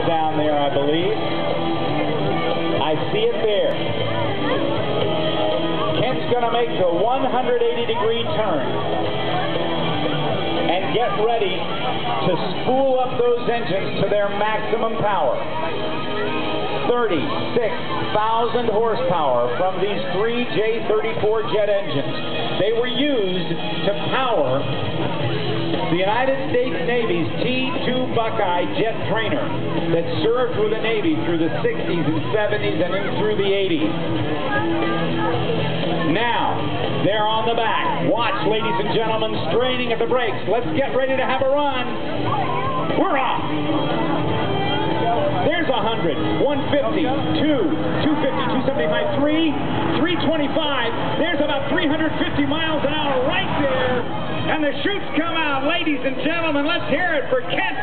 is down there, I believe. I see it there. Kent's going to make the 180-degree turn and get ready to spool up those engines to their maximum power. 36,000 horsepower from these three J-34 jet engines. They were used to power the United States Navy's T-2 Buckeye jet trainer that served with the Navy through the 60s and 70s and in through the 80s. Now, they're on the back. Watch, ladies and gentlemen, straining at the brakes. Let's get ready to have a run. We're off. There's 100, 150, 2, 250, 275, 3, 325. There's about 350 miles an hour right there. And the chutes come out. Ladies and gentlemen, let's hear it for Kent.